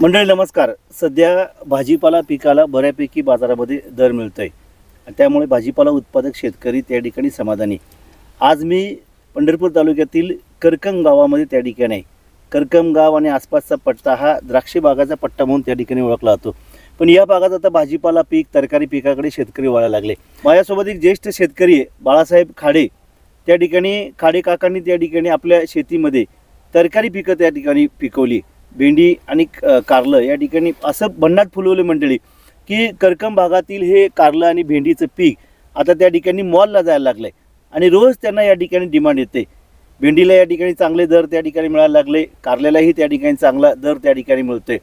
मंडळी नमस्कार. सध्या भाजीपाला पिकाला बऱ्यापैकी बाजारामध्ये दर मिळतोय आणि त्यामुळे भाजीपाला उत्पादक शेतकरी त्या ठिकाणी समाधानी. आज मी पंढरपूर तालुक्यातील करकम गावामध्ये त्या ठिकाणी आहे. करकम गाव आणि आसपासचा पट्टा हा द्राक्षे बागाचा पट्टा म्हणून त्या ठिकाणी ओळखला जातो. पण या भागात आता भाजीपाला पीक तरकारी पिकाकडे शेतकरी वळायला लागले. माझ्यासोबत एक ज्येष्ठ शेतकरी आहे बाळासाहेब खाडे. त्या ठिकाणी खाडे काकांनी त्या ठिकाणी आपल्या शेतीमध्ये तरकारी पिकं त्या ठिकाणी पिकवली. भेंडी आणि कारलं या ठिकाणी असं भन्नाट फुलवले मंडळी की करकम भागातील हे कारलं आणि भेंडीचं पीक आता त्या ठिकाणी मॉलला जायला लागलं आहे आणि रोज त्यांना या ठिकाणी डिमांड येते. भेंडीला या ठिकाणी चांगले दर त्या ठिकाणी मिळायला लागले. कारल्यालाही त्या ठिकाणी चांगला दर त्या ठिकाणी मिळतोय.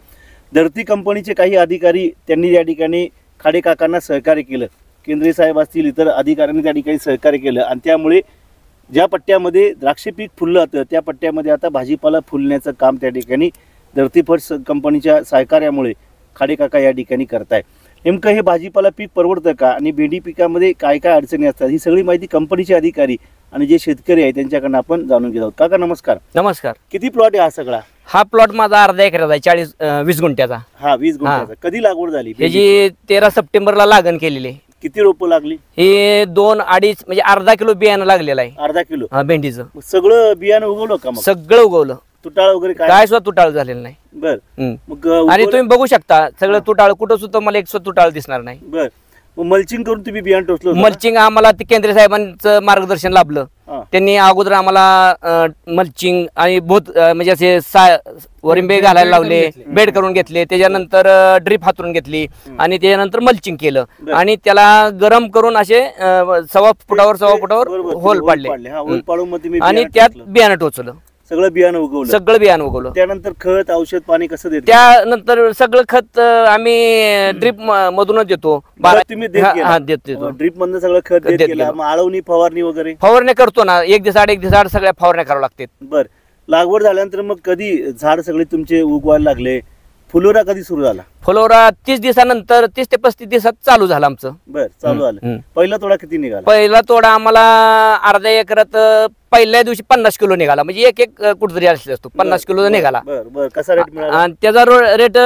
धरती कंपनीचे काही अधिकारी त्यांनी या ठिकाणी खाडे काकांना सहकार्य केलं. केंद्रीय साहेब असतील, इतर अधिकाऱ्यांनी त्या ठिकाणी सहकार्य केलं आणि त्यामुळे ज्या पट्ट्यामध्ये द्राक्ष पीक फुललं होतं त्या पट्ट्यामध्ये आता भाजीपाला फुलण्याचं काम त्या ठिकाणी धरती फर्स्ट कंपनीच्या सहकार्यामुळे खाडे काका या ठिकाणी करताय. नेमकं हे भाजीपाला पीक परवडतं का आणि भेंडी पिकामध्ये काय काय अडचणी असतात ही सगळी माहिती कंपनीचे अधिकारी आणि जे शेतकरी आहेत त्यांच्याकडनं आपण जाणून घेत आहोत. काका नमस्कार. नमस्कार. किती प्लॉट आहे हा सगळा? हा प्लॉट माझा अर्धा एकराचा आहे, 20 गुंठ्याचा. हा 20 गुंठ्याचा. कधी लागवड झाली? ह्याची 13 सप्टेंबरला लागण केलेली. किती रोपं लागली? हे 2-2.5 म्हणजे अर्धा किलो बियाणं लागलेलं आहे. अर्धा किलो भेंडीचं सगळं बियाणं उगवलं का? मग सगळं उगवलं. तुटाळ वगैरे काय सुद्धा तुटाळ झालेलं नाही. बर. मग आणि तुम्ही बघू शकता सगळं तुटाळ, कुठं सुद्धा मला एक सुद्धा तुटाळ दिसणार नाही. बर. मग मल्चिंग करून तुम्ही बियाणं टोचलं? मल्चिंग आम्हाला ते केंद्रीय साहेबांचं मार्गदर्शन लाभलं. त्यांनी अगोदर आम्हाला मल्चिंग आणि म्हणजे असे वरिंबे घालायला लावले, बेड करून घेतले, त्याच्यानंतर ड्रीप हातरून घेतली आणि त्याच्यानंतर मल्चिंग केलं आणि त्याला गरम करून असे 1.25 फुटावर होल पाडले आणि त्यात बियाणं टोचलं. सगळं बियाणं उगवलं. त्यानंतर खत औषध पाणी कसं देतो? त्यानंतर सगळं खत आम्ही ड्रीप मधूनच देतो. देतो ड्रीप मधून सगळं खत देत. आळवणी फवारणी वगैरे? फवारण्या करतो ना, एक दिवस आड सगळ्या फवारण्या करावं लागतात. बर. लागवड झाल्यानंतर मग कधी झाड सगळे तुमचे उगवायला लागले? फुलोरा कधी सुरू झाला? फुलोरा 30 दिवसानंतर 30 ते 35 दिवसात चालू झालं आमचं. बर. चालू झालं. पहिला तोडा किती निघाला? पहिला तोडा आम्हाला अर्ध्या एकरात पहिल्या दिवशी 50 किलो निघाला. म्हणजे एक कुठतरी असतो 50 किलो निघाला. कसा रेट मिळाला? आणि त्याचा रेट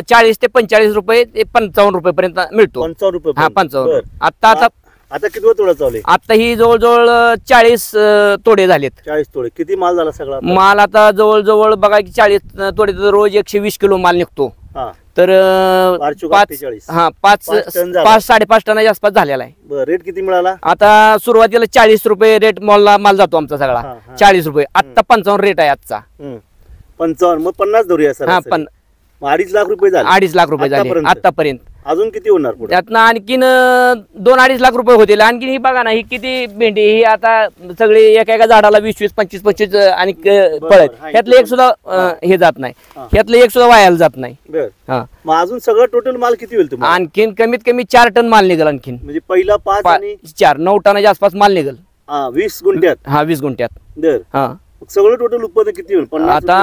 40 ते 45 रुपये ते 55 रुपये पर्यंत मिळतो. 55 रुपये? हा 55. आता किती तोडा चालू आहे? आता ही जवळजवळ 40 तोडे झालेत. 40 तोडे. किती माल झाला सगळा? माल आता जवळजवळ बघा की 40 तोडे रोज 120 किलो माल निघतो. तर 5-5.5 टनाच्या आसपास झालेला आहे. रेट किती मिळाला? आता सुरुवातीला 40 रुपये रेट मॉलला माल जातो आमचा सगळा. 40 रुपये. आता 55 रेट आहे आजचा. 55. मग 50 धरूया सर. 2.5 लाख रुपये झाले. 2.5 लाख रुपये झाले आतापर्यंत. अजून किती होणार? त्यातनं आणखीन 2-2.5 लाख रुपये होतील. आणखीन ही बघा ना, ही किती भेंडी, ही आता सगळी एका झाडाला 20-20, 25-25 आणि फळ आहेत. ह्यातलं एक सुद्धा हे जात नाही, ह्यातलं एक सुद्धा वायाला जात नाही. मग अजून सगळं टोटल माल किती होईल तुम्हाला? आणखीन कमीत कमी 4 टन माल निघेल. आणखीन म्हणजे पहिला 5 आणि 4 9 टनाच्या आसपास माल निघेल. 20 गुंठ्यात? हा 20 गुंठ्यात. हा. सगळं टोटल उत्पादन किती होईल? आता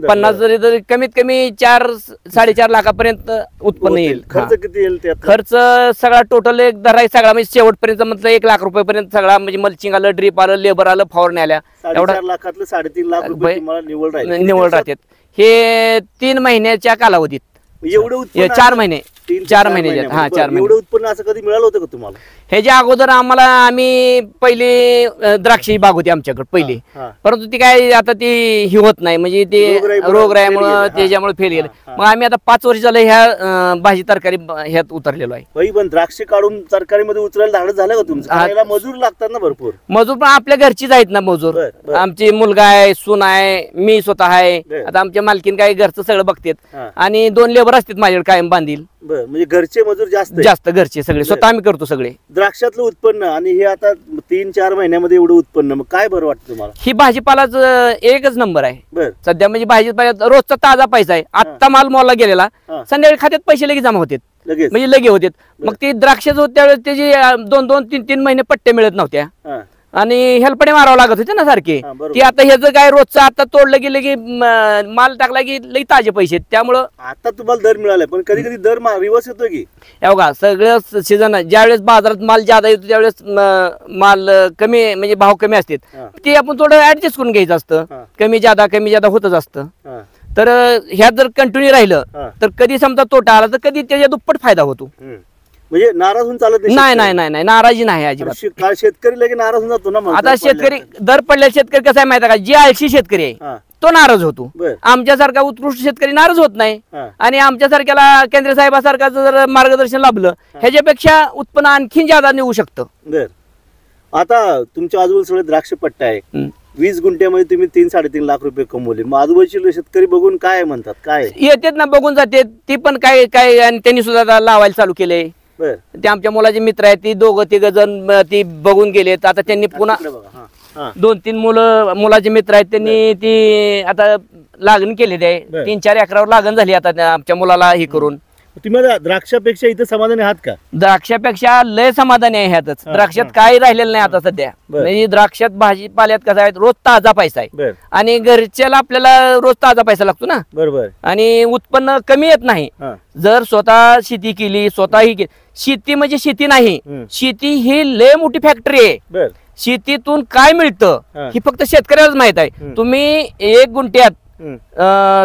50 जरी कमीत कमी 4-4.5 लाखापर्यंत उत्पन्न येईल. खर्च किती येईल? खर्च सगळा टोटल एक धराय सगळा म्हणजे शेवटपर्यंत म्हटलं 1 लाख रुपयेपर्यंत सगळा, म्हणजे मल्चिंग आलं, ड्रीप आलं, लेबर आलं, फवारणी आल्या, एवढा लाखातलं 3.5 लाख रुपये निवड राहतात. हे 3 महिन्याच्या कालावधीत. एवढं 4 महिने 4 महिने. हा 4 महिने. एवढं उत्पन्न असं कधी मिळालं होतं का तुम्हाला? ह्याच्या अगोदर आम्ही पहिले द्राक्षी बाग होती आमच्याकडे पहिली, परंतु ती काय आता ती ही होत नाही, म्हणजे ते रोगराईमुळे त्याच्यामुळे फेल गेलं. मग आम्ही आता 5 वर्ष झालं ह्या भाजी तरकारी ह्यात उतरलेलो आहे. पण द्राक्ष काढून तरकारीमध्ये उतरायला धाडस झालं का तुमचं? मजूर लागतात ना भरपूर? मजूर पण आपल्या घरचीच आहेत ना मजूर. आमची मुलगा आहे, सून आहे, मी स्वतः आहे. आता आमच्या मालकीन काय घरचं सगळं बघतात आणि 2 लेबर असतात माझ्याकडे कायम बांधील. म्हणजे घरचे मजूर जास्त घरचे सगळे स्वतः आम्ही करतो सगळे. द्राक्षातलं उत्पन्न आणि हे आता 3-4 महिन्यामध्ये एवढं उत्पन्न, मग काय बरं वाटतं तुम्हाला? ही भाजीपालाच एकच नंबर आहे सध्या. म्हणजे भाजीपाला रोजचा ताजा पैसा आहे. आत्ता माल मॉलला गेलेला, संध्याकाळी खात्यात पैसे लगेच जमा होते, म्हणजे लगे होते. मग ती द्राक्षाच होत त्यावेळेस त्याची 2-2, 3-3 महिने पट्टे मिळत नव्हत्या आणि हेल्पडे मारावं लागत होते ना सारखे. ती आता ह्याचं काय रोजचं आता तोडलं गेलं की माल टाकला की लई ताजे पैसे. त्यामुळं आता तुम्हाला दर मिळालाय, पण कधी कधी दर रिवर्स येतो की? बघा सगळं सीझन ज्यावेळेस बाजारात माल जादा येतो त्यावेळेस माल कमी, म्हणजे भाव कमी असतात, ते आपण थोडं ऍडजस्ट करून घ्यायचं असतं. कमी जादा होतच असतं. तर ह्यात जर कंटिन्यू राहिलं हा. तर कधी समजा तोटा आला तर कधी त्याच्या दुप्पट फायदा होतो. म्हणजे नाराज होऊन चालत नाही शेतकरी. नाही नाही नाही नाराजी नाही अजिबात. काल शेतकरी लगे नाराज होऊन जातो ना मग आता दर शेतकरी पडल्यावर. दर पडलेला शेतकरी कसा आहे माहिती आहे का, जे आळशी शेतकरी आहे हा, तो नाराज होतो. बर. आमच्यासारखा उत्कृष्ट शेतकरी नाराज होत नाही. हा, आणि आमच्यासारख्याला केंद्र साहेबासारखं जर मार्गदर्शन लाभलं ह्याच्यापेक्षा उत्पन्न आणखीन जादा निघू शकतं. बर. आता तुमच्या आजूबाजूला सगळे द्राक्ष पट्टा आहे. हम्म. 20 गुंठ्यामध्ये तुम्ही 3-3.5 लाख रुपये कमवले. मग आजूबाजूचे शेतकरी बघून काय म्हणतात, काय येतेत ना बघून जाते ती पण काय काय, आणि त्यांनी सुद्धा आता लावायला चालू केले. बर ते आमच्या मुलाचे मित्र आहेत, ती दोघं तिघ जण ती बघून गेलेत. आता त्यांनी पुन्हा तिकडे बघा. हा, हा. 2-3 मुलाचे मित्र आहेत, त्यांनी ती आता लागण केलेली आहे. बर. 3-4 एकरावर लागण झाली आता आमच्या मुलाला हे करून. तुम्ही आता द्राक्षापेक्षा इथं समाधानी आहात का? द्राक्षापेक्षा लय समाधानी आहे ह्यातच. द्राक्षात काही राहिलेलं नाही आता सध्या. बर. म्हणजे द्राक्षात भाजीपाल्यात कसं आहे, रोज ताजा पैसा आहे. बर आणि घरच्याला आपल्याला रोज ताजा पैसा लागतो ना. बरोबर. आणि उत्पन्न कमी येत नाही. हा, जर स्वतः शेती केली, स्वतःही केली. शेती म्हणजे शेती नाही, हम्म. शेती ही लय मोठी फॅक्टरी आहे. बर शेतीतून काय मिळतं हा. ही फक्त शेतकऱ्यालाच माहित आहे. हम्म. तुम्ही 1 गुंठ्यात हम्म.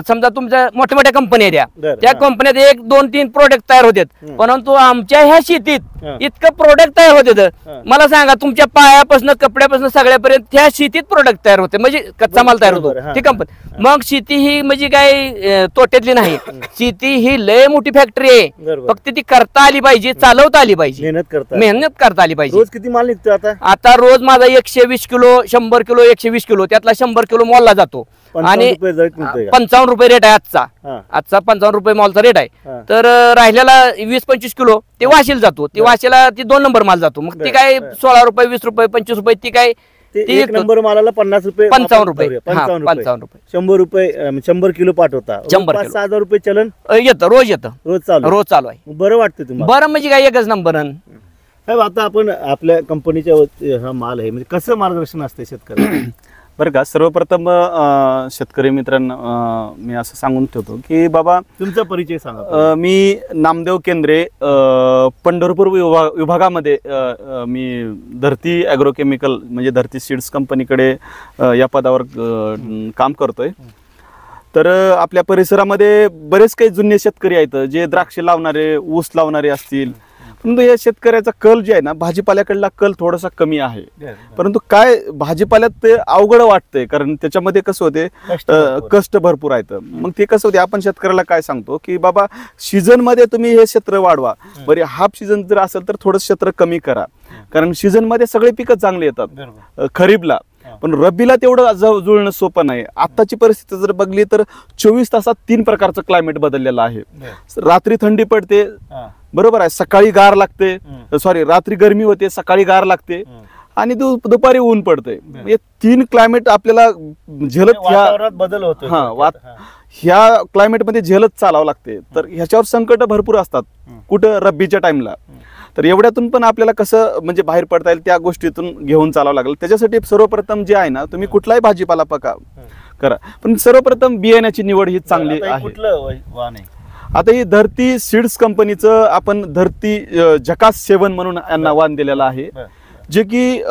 समजा तुमच्या मोठ्या मोठ्या कंपन्या द्या, बर, त्या हा. कंपन्यात 1-2-3 प्रोडक्ट तयार होतात. हम्म. परंतु आमच्या ह्या शेतीत हा. इतकं प्रोडक्ट तयार होते. हा. मला सांगा, तुमच्या पायापासून कपड्यापासून सगळ्यापर्यंत त्या शेतीत प्रोडक्ट तयार होते, म्हणजे कच्चा माल तयार होतो. बरोबर, हा. ती कंपनी. मग शेती ही म्हणजे काय तोट्यातली नाही. शेती ही लय मोठी फॅक्टरी आहे. बरोबर. फक्त ती करता आली पाहिजे, चालवता आली पाहिजे, मेहनत करता. मेहनत करता आली पाहिजे. रोज किती माल निघतो आता? आता रोज माझा 120 किलो, 100 किलो, 120 किलो, त्यातला 100 किलो मॉलला जातो. 55 आणि रुपये जर मिळतोय का? 55 रुपये रेट आहे आजचा. हा, आजचा 55 रुपये मॉलचा रेट आहे. हा. तर राहिलेला 20-25 किलो ते वाशीला जातो. ते वाशीला ती 2 नंबर माल जातो. मग ती बर, काय बर. 16 रुपये, 20 रुपये, 25 रुपये ती काय ते ती 1 विकतो. नंबर मालाला 50 रुपये 55 रुपये. धरूया, हा, 55 रुपये. 55 रुपये 100 रुपये 100 किलो पाठवता. 100 किलो. 5-6 हजार रुपये चलन येतं, रोज येतं, रोज चालू. रोज चालू आहे. बरं वाटतं तुम्हाला? बरं म्हणजे काय एकच नंबर. साहेब, आता आपण आपल्या कंपनीच्या हा माल आहे, म्हणजे कसं मार्गदर्शन असते शेतकऱ्याला? बरं का, सर्वप्रथम शेतकरी मित्रांना मी असं सांगून ठेवतो की बाबा, तुमचा परिचय सांगा. मी नामदेव केंद्रे, पंढरपूर विभागामध्ये मी धरती ॲग्रोकेमिकल म्हणजे धरती सीड्स कंपनीकडे या पदावर काम करतोय. तर आपल्या परिसरामध्ये बरेच काही जुने शेतकरी आहेत जे द्राक्ष लावणारे, ऊस लावणारे असतील. परंतु या शेतकऱ्याचा कल जे आहे ना, भाजीपाल्याकडला कल थोडासा कमी आहे. परंतु काय भाजीपाल्यात ते अवघड वाटतंय, कारण त्याच्यामध्ये कसं होते, कष्ट भरपूर आहेत. मग ते कसं होते, आपण शेतकऱ्याला काय सांगतो की बाबा, सीझन मध्ये तुम्ही हे क्षेत्र वाढवा. बरे हाफ सीझन जर असेल तर थोडं क्षेत्र कमी करा, कारण सीझन मध्ये सगळे पिकं चांगले येतात खरीपला. पण रब्बीला तेवढं जुळणं सोपं नाही. आत्ताची परिस्थिती जर बघली तर 24 तासात 3 प्रकारचं क्लायमेट बदललेलं आहे. रात्री थंडी पडते, बरोबर आहे, सकाळी गार लागते, सॉरी रात्री गरमी होते, सकाळी गार लागते, आणि दुपारी ऊन पडते. हे 3 क्लायमेट आपल्याला झेलत बदल होतो. ह्या क्लायमेट मध्ये झेलत चालावं लागते. तर ह्याच्यावर संकट भरपूर असतात कुठं रब्बीच्या टाइमला. तर एवढ्यातून पण आपल्याला कसं म्हणजे बाहेर पडता येईल त्या गोष्टीतून घेऊन चालावं लागेल. त्याच्यासाठी सर्वप्रथम जे आहे ना, तुम्ही कुठलाही भाजीपाला करा, पण सर्वप्रथम बियाण्याची निवड ही चांगली आहे. कुठलं वाण आहे? आता ही धरती सीड्स कंपनीचं आपण धरती झकास 7 म्हणून यांना वाण दिलेलं आहे, जे की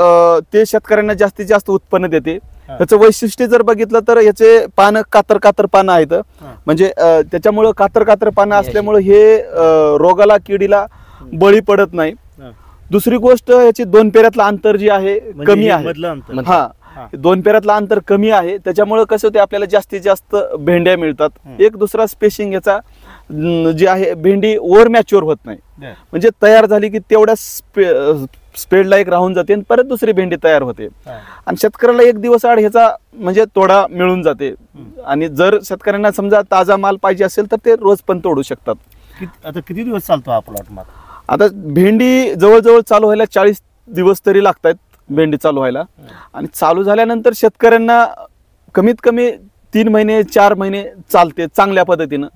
ते शेतकऱ्यांना जास्तीत जास्त उत्पन्न देते. त्याचं वैशिष्ट्य जर बघितलं तर याचे पानं कातर पानं आहेत. म्हणजे त्याच्यामुळं कातर पानं असल्यामुळे हे रोगाला, किडीला बळी पडत नाही. दुसरी गोष्ट, याची 2 पेऱ्यातलं अंतर जे आहे कमी आहे. हा, 2 पेऱ्यातलं अंतर कमी आहे. त्याच्यामुळे कसं होते, आपल्याला जास्तीत जास्त भेंड्या मिळतात. एक दुसरा स्पेसिंग याचा जे आहे, भेंडी ओव्हर मॅच्युअर होत नाही. म्हणजे तयार झाली की तेवढ्या स्पेडला एक राहून जाते आणि परत दुसरी भेंडी तयार होते. आणि शेतकऱ्याला 1 दिवस आड ह्याचा म्हणजे तोडा मिळून जाते. आणि जर शेतकऱ्यांना समजा ताजा माल पाहिजे असेल तर ते रोज पण तोडू शकतात. आता किती दिवस चालतो हा प्लॉट माल? आता भेंडी जवळजवळ चालू व्हायला 40 दिवस तरी लागतात भेंडी चालू व्हायला. आणि चालू झाल्यानंतर शेतकऱ्यांना कमीत कमी 3 महिने 4 महिने चालते चांगल्या पद्धतीनं.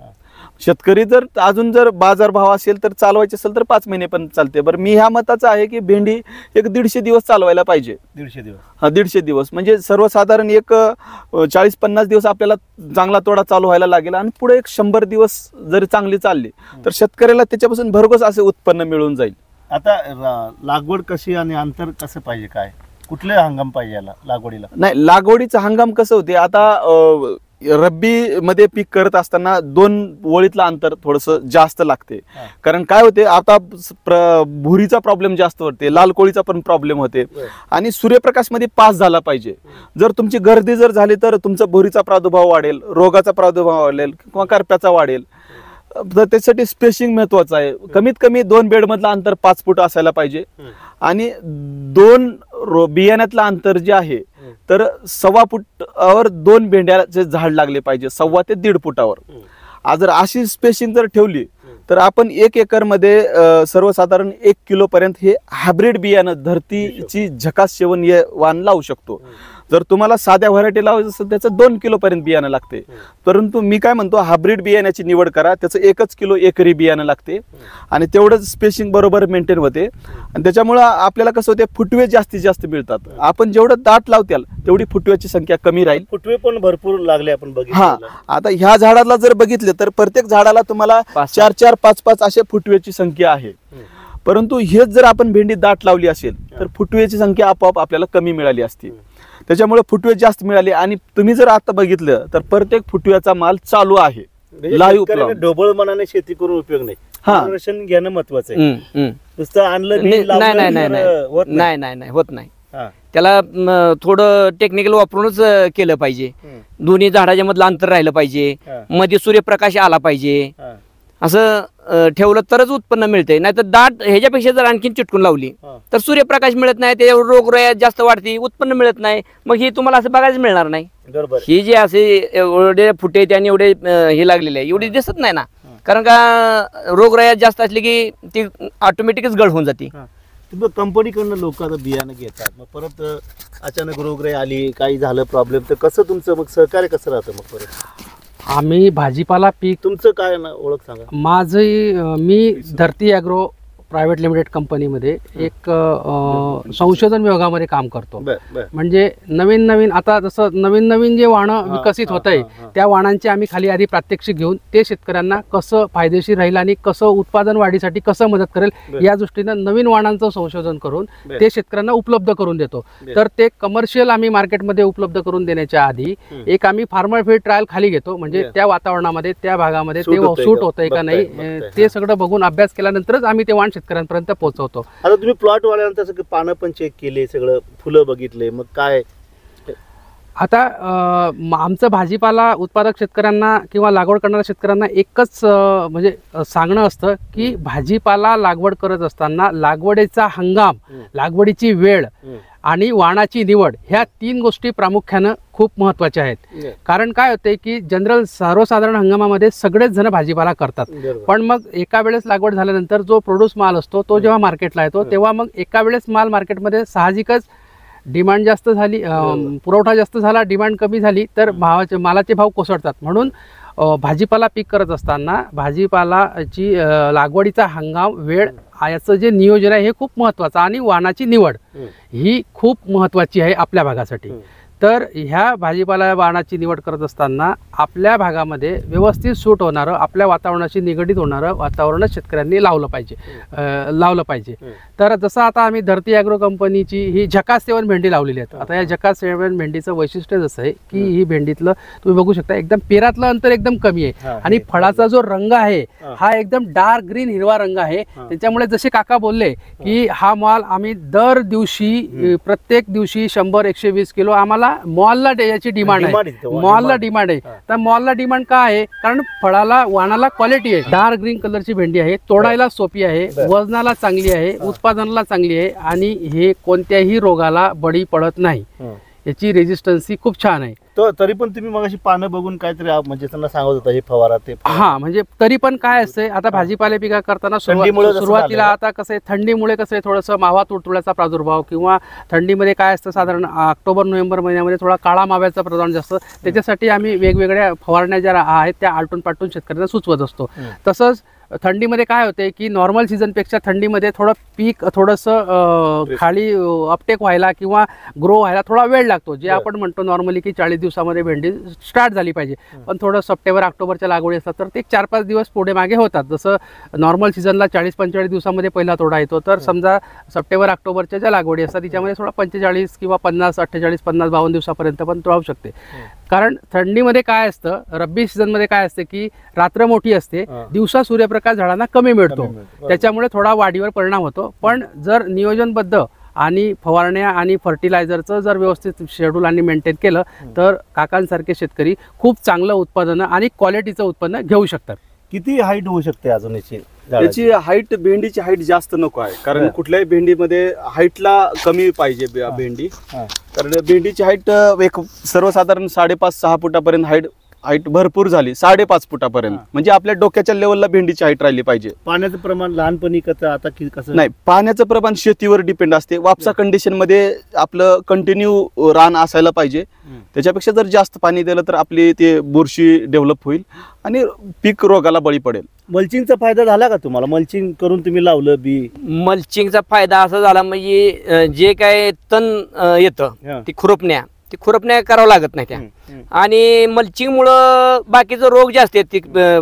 शेतकरी जर अजून जर बाजारभाव असेल तर चालवायचे असेल तर 5 महिने पण चालते. बरं, मी ह्या मताचा आहे की भेंडी एक 150 दिवस चालवायला पाहिजे. 150 दिवस? हा, 150 दिवस म्हणजे सर्वसाधारण एक 40-50 दिवस आपल्याला चांगला तोडा चालू व्हायला लागेल. आणि पुढे एक 100 दिवस जरी चांगली चालली तर शेतकऱ्याला त्याच्यापासून भरघोस असे उत्पन्न मिळून जाईल. आता लागवड कशी आणि अंतर कसं पाहिजे, काय कुठले हंगाम पाहिजे याला लागवडीला? नाही, लागवडीचा हंगाम कसं होते, आता रब्बी मध्ये पीक करत असताना 2 ओळीतलं अंतर थोडंसं जास्त लागते. हा. कारण काय होते आता भुरीचा प्रॉब्लेम जास्त होते, लाल कोळीचा पण प्रॉब्लेम होते आणि सूर्यप्रकाश मध्ये पास झाला पाहिजे. जर तुमची गर्दी जर झाली तर तुमचा भुरीचा प्रादुर्भाव वाढेल, रोगाचा प्रादुर्भाव वाढेल किंवा करप्याचा वाढेल. तर त्यासाठी स्पेसिंग महत्वाचं आहे. कमीत कमी 2 बेडमधलं अंतर 5 फूट असायला पाहिजे आणि 2 बियाण्यातलं अंतर जे आहे तर 1.25 फुटावर 2 भेंड्याचे झाड लागले पाहिजे, 1.25 ते 1.5 फुटावर. जर अशी स्पेसिंग जर ठेवली तर आपण 1 एकरमध्ये सर्वसाधारण 1 किलो पर्यंत हे हायब्रिड बियाणं धरतीची झकास सेवन हे वाण लावू शकतो. जर तुम्हाला साध्या व्हरायटी लावायचं असेल त्याचं 2 किलो पर्यंत बियाणं लागते. परंतु मी काय म्हणतो, हायब्रिड बियाण्याची निवड करा, त्याचं 1 किलो एकरी बियाणं लागते आणि तेवढंच स्पेसिंग बरोबर मेंटेन होते आणि त्याच्यामुळं आपल्याला कसं होते, फुटवे जास्तीत जास्त मिळतात. आपण जेवढं दाट लावत्याल तेवढी फुटव्याची संख्या कमी राहील. फुटवे पण भरपूर लागले आपण हा, बघितलं. आता ह्या झाडाला जर बघितलं तर प्रत्येक झाडाला तुम्हाला 4-4, 5-5 असे फुटव्याची संख्या आहे. परंतु हेच जर आपण भेंडी दाट लावली असेल तर फुटव्याची संख्या आपोआप आपल्याला कमी मिळाली असती. त्याच्यामुळे फुटवे जास्त मिळाले आणि तुम्ही जर आता बघितलं तर प्रत्येक फुटव्याचा माल चालू आहे, लाईव्ह उपलब्ध. ढोबळ मनाने शेती करून उपयोग नाही, मार्गदर्शन घेणं महत्वाचं आहे. नुसतं आणलं बी नाही लावलं नाही नाही तर होत नाही. नाही नाही नाही होत नाही. हा. त्याला थोडं टेक्निकल वापरूनच केलं पाहिजे. दोन्ही झाडाच्या मधलं अंतर राहिलं पाहिजे, हा. मध्ये सूर्यप्रकाश आला पाहिजे. हा. असं ठेवलं तरच उत्पन्न मिळते. नाही तर दाट ह्याच्यापेक्षा जर आणखीन चिटकून लावली हा. तर सूर्यप्रकाश मिळत नाही, त्याच्यावर रोगराई जास्त वाढते, उत्पन्न मिळत नाही. मग ही तुम्हाला असं बघायच मिळणार नाही. बरोबर. ही जी असे एवढे फुटे त्याने एवढे हे लागलेले आहे, एवढी दिसत नाही ना. कारण का रोगराई जास्त असली की ती ऑटोमॅटिकच गळ होऊन जाते. तुम्ही कंपनीकडनं लोक आता बियाणं घेतात, मग परत अचानक रोगराई आली, काही झालं प्रॉब्लेम, तर कसं तुमचं मग सहकार्य कसं राहतं मग परत? आम्ही भाजीपाला पीक, तुमचं काय ना ओळख सांगा. मी धरती ॲग्रो प्रायव्हेट लिमिटेड कंपनीमध्ये एक संशोधन विभागामध्ये काम करतो. म्हणजे नवीन नवीन आता जसं नवीन नवीन जे वाणं विकसित होत आहे त्या वाणांचे आम्ही खाली आधी प्रात्यक्षिक घेऊन ते शेतकऱ्यांना कसं फायदेशीर राहील आणि कसं उत्पादन वाढीसाठी कसं मदत करेल या दृष्टीनं नवीन वाणांचं संशोधन करून ते शेतकऱ्यांना उपलब्ध करून देतो. तर ते कमर्शियल आम्ही मार्केटमध्ये उपलब्ध करून देण्याच्या आधी एक आम्ही फार्मर फील्ड ट्रायल खाली घेतो. म्हणजे त्या वातावरणामध्ये त्या भागामध्ये ते सूट होतंय का नाही ते सगळं बघून अभ्यास केल्यानंतरच आम्ही ते वाण शेतकऱ्यांपर्यंत पोहोचवतो. आता तुम्ही प्लॉट वाल्यानंतर सगळं पानं पण चेक केले, सगळं फुलं बघितले, मग काय आता आमचं भाजीपाला उत्पादक शेतकऱ्यांना किंवा लागवड करणाऱ्या शेतकऱ्यांना एकच म्हणजे सांगणं असतं की भाजीपाला लागवड करत असताना लागवडीचा हंगाम, लागवडीची वेळ आणि वाणाची निवड ह्या 3 गोष्टी प्रामुख्यानं खूप महत्त्वाच्या आहेत. कारण काय होते की जनरल सर्वसाधारण हंगामामध्ये सगळेच जण भाजीपाला करतात, पण मग एका वेळेस लागवड झाल्यानंतर जो प्रोड्यूस माल असतो तो जेव्हा मार्केटला येतो तेव्हा मग एका वेळेस माल मार्केटमध्ये साहजिकच डिमांड जास्त झाली, पुरवठा जास्त झाला, डिमांड कमी झाली तर मालाचे भाव कोसळतात. म्हणून भाजीपाला पीक करत असताना भाजीपालाची लागवडीचा हंगाम, वेळ याचं जे नियोजन आहे हे खूप महत्त्वाचं आणि वाणाची निवड ही खूप महत्त्वाची आहे आपल्या भागासाठी. तर ह्या भाजीपाला वाणाची निवड करत असताना आपल्या भागामध्ये व्यवस्थित सूट होणारं, आपल्या वातावरणाशी निगडीत होणारं वातावरणच शेतकऱ्यांनी लावलं पाहिजे. तर जसं आता आम्ही धरती ॲग्रो कंपनीची ही झकास 7 भेंडी लावलेली आहेत. आता या झकास 7 भेंडीचं वैशिष्ट्य जसं आहे की ही भेंडीतलं तुम्ही बघू शकता एकदम पेरातलं अंतर एकदम कमी आहे आणि फळाचा जो रंग आहे हा एकदम डार्क ग्रीन हिरवा रंग आहे. त्याच्यामुळे जसे काका बोलले की हा माल आम्ही दर दिवशी प्रत्येक दिवशी 100-120 किलो आम्हाला मॉलला याची डिमांड आहे. मॉलला डिमांड आहे. तर मॉलला डिमांड का आहे? कारण फळाला, वाणाला क्वालिटी आहे. डार्क ग्रीन कलरची भेंडी आहे, तोडायला सोपी आहे, वजनाला चांगली आहे, उत्पादनाला चांगली आहे आणि हे कोणत्याही रोगाला बळी पडत नाही. याची रेजिस्टन्सी खूप छान आहे. तरी पण तुम्ही मग अशी पानं बघून काहीतरी म्हणजे त्यांना सांगत होता हे फवारा ते. हा, म्हणजे तरी पण काय असते आता भाजीपाले पिका करताना सुरुवातीला आता कसं आहे, थंडीमुळे कसं आहे थोडंसं मावा तुडतुड्याचा प्रादुर्भाव किंवा थंडीमध्ये काय असतं साधारण ऑक्टोबर-नोव्हेंबर महिन्यामध्ये थोडा काळा माव्याचं प्रमाण जास्त, त्याच्यासाठी आम्ही वेगवेगळ्या फवारण्या ज्या आहेत त्या आलटून पालटून शेतकऱ्यांना सुचवत असतो. तसंच थंडीमध्ये काय होते की नॉर्मल सीझनपेक्षा थंडीमध्ये थोडं पीक थोडंसं खाली अपटेक व्हायला किंवा ग्रो व्हायला थोडा वेळ लागतो. जे आपण म्हणतो नॉर्मली की 40 दिवसामध्ये भेंडी स्टार्ट झाली पाहिजे, पण थोडं सप्टेंबर-ऑक्टोबरच्या लागवडी असतात तर ते 4-5 दिवस पुढे मागे होतात. जसं नॉर्मल सीझनला 40-45 दिवसामध्ये पहिला तोडा येतो, तर समजा सप्टेंबर-ऑक्टोबरच्या ज्या लागवडी असतात तिच्यामध्ये थोडा 45 किंवा 50, 48, 50, 52 दिवसापर्यंत पण राहू शकते. कारण थंडीमध्ये काय असतं, रब्बी सीझनमध्ये काय असते की रात्र मोठी असते, दिवसा सूर्यप्रकाश झाडांना कमी मिळतो, त्याच्यामुळे थोडा वाढीवर परिणाम होतो. पण जर नियोजनबद्ध आणि फवारण्या आणि फर्टिलायझरचं जर व्यवस्थित शेड्यूल आणि मेंटेन केलं तर काकांसारखे शेतकरी खूप चांगलं उत्पादन आणि क्वालिटीचं उत्पन्न घेऊ शकतात. किती हाईट होऊ शकते अजून याची याची हाईट, भेंडीची हाईट जास्त नको आहे, कारण कुठल्याही भेंडीमध्ये हाईटला कमी पाहिजे भेंडी. कारण भेंडीची हाईट एक सर्वसाधारण 5.5-6 फुटापर्यंत हाईट भरपूर झाली, 5.5 फुटापर्यंत, म्हणजे आपल्या डोक्याच्या लेवलला भेंडीची हाईट राहिली पाहिजे. पाण्याचं प्रमाण लहानपणी कसं, आता कसं? नाही, पाण्याचं प्रमाण शेतीवर डिपेंड असते. वापसा कंडिशन मध्ये आपलं कंटिन्यू रान असायला पाहिजे. त्याच्यापेक्षा जर जास्त पाणी दिलं तर आपली ते बुरशी डेव्हलप होईल आणि पीक रोगाला बळी पडेल. मल्चिंगचा फायदा झाला का तुम्हाला? मल्चिंग करून तुम्ही लावलं बी? मल्चिंगचा फायदा असा झाला म्हणजे जे काय तण येतं ती खुरपण्या करावं लागत नाही त्या. आणि मल्चिंग मुळे बाकीचं रोग जे असते ती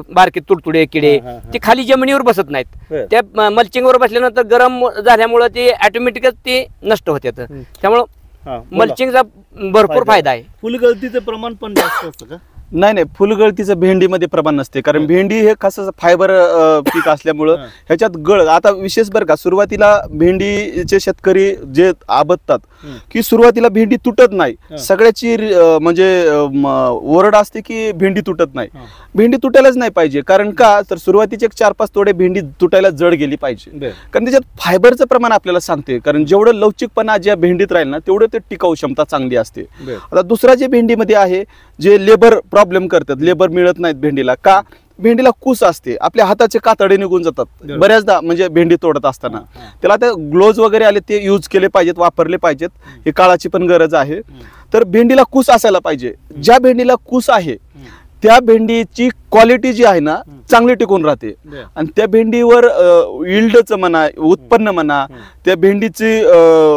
बारकी तुडतुडे किडे ते खाली जमिनीवर बसत नाहीत. त्या मल्चिंगवर बसल्यानंतर गरम झाल्यामुळे ते ऑटोमॅटिकच ते नष्ट होतात. त्यामुळं मल्चिंगचा भरपूर फायदा आहे. फुलगळतीचं प्रमाण पण जास्त असतं का? नाही, फुलगळतीचं भेंडीमध्ये प्रमाण नसते, कारण भेंडी हे कसं फायबर पीक असल्यामुळं ह्याच्यात आता विशेष बरं का, सुरुवातीला भेंडीचे शेतकरी जे आबदतात की सुरुवातीला भेंडी तुटत नाही. सगळ्याची म्हणजे ओरड असते की भेंडी तुटत नाही. भेंडी तुटायलाच नाही पाहिजे, कारण का तर सुरुवातीचे 4-5 तोडे भेंडी तुटायला जड गेली पाहिजे, कारण त्याच्यात फायबरचं प्रमाण आपल्याला सांगते. कारण जेवढं लवचिकपणा ज्या भेंडीत राहील ना तेवढं ते टिकाऊ क्षमता चांगली असते. आता दुसरा जे भेंडीमध्ये आहे, जे लेबर प्रॉब्लेम करतात, लेबर मिळत नाहीत भेंडीला. का? भेंडीला कूस असते, आपल्या हाताचे कातडे निघून जातात बऱ्याचदा, म्हणजे भेंडी तोडत असताना. त्याला ते ग्लोव्ज वगैरे आले ते यूज केले पाहिजेत, वापरले पाहिजेत, हे काळाची पण गरज आहे. तर भेंडीला कूस असायला पाहिजे. ज्या भेंडीला कूस आहे त्या भेंडीची क्वालिटी जी आहे ना चांगली टिकून राहते. आणि त्या भेंडीवर यील्डचं म्हणा, उत्पन्न म्हणा, त्या भेंडीची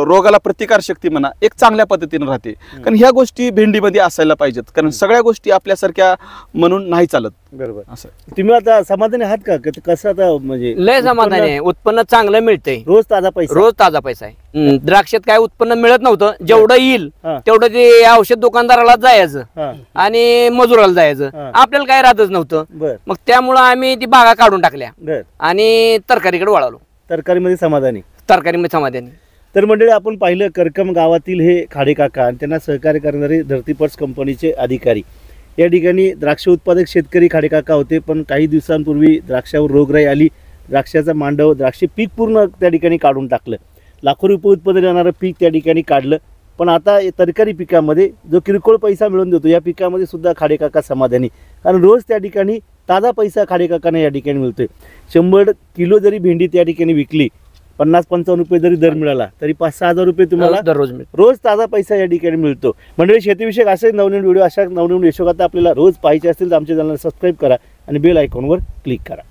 रोगाला प्रतिकार शक्ती म्हणा एक चांगल्या पद्धतीने राहते. कारण ह्या गोष्टी भेंडीमध्ये असायला पाहिजेत, कारण सगळ्या गोष्टी आपल्यासारख्या म्हणून नाही चालत. बरोबर. असं तुम्ही आता समाधानी आहात का? कसं आता म्हणजे लय समाधान आहे, उत्पन्न चांगलं मिळतंय, रोज ताजा पैसा आहे. द्राक्षात काय उत्पन्न मिळत नव्हतं, जेवढं येईल तेवढं ते औषध दुकानदाराला जायचं आणि मजुराला जायचं, आपल्याला काय राहतच नव्हतं. मग त्यामुळं आम्ही ती बागा काढून टाकल्या आणि तरकारीकडे वळालो. तरकारीमध्ये समाधानी? तरकारीमध्ये समाधानी. तर मंडळी, आपण पाहिलं करकम गावातील हे खाडे काका आणि त्यांना सहकार्य करणारे धरतीपट्स कंपनीचे अधिकारी. या ठिकाणी द्राक्ष उत्पादक शेतकरी खाडे काका होते, पण काही दिवसांपूर्वी द्राक्षावर रोगराई आली, द्राक्षाचा मांडव, द्राक्ष पीक पूर्ण त्या ठिकाणी काढून टाकलं. लाखो रुपये उत्पादन येणारं पीक त्या ठिकाणी काढलं. पण आता तरकारी पिकामध्ये जो किरकोळ पैसा मिळून देतो या पिकामध्ये सुद्धा खाडे काका समाधानी, कारण रोज त्या ठिकाणी ताजा पैसा खाडे काकांना या ठिकाणी मिळतोय. 100 किलो जरी भेंडी त्या ठिकाणी विकली, 50-55 रुपये जरी दर मिळाला तरी 5-6 हजार रुपये तुम्हाला दररोज रोज ताजा पैसा या ठिकाणी मिळतो. मंडळी, शेतीविषयक असे नवनवीन व्हिडिओ, अशा नवनवीन यशोगाथा आपल्याला रोज पाहायचे असतील तर आमच्या चॅनलला सबस्क्राईब करा आणि बेल आयकॉनवर क्लिक करा.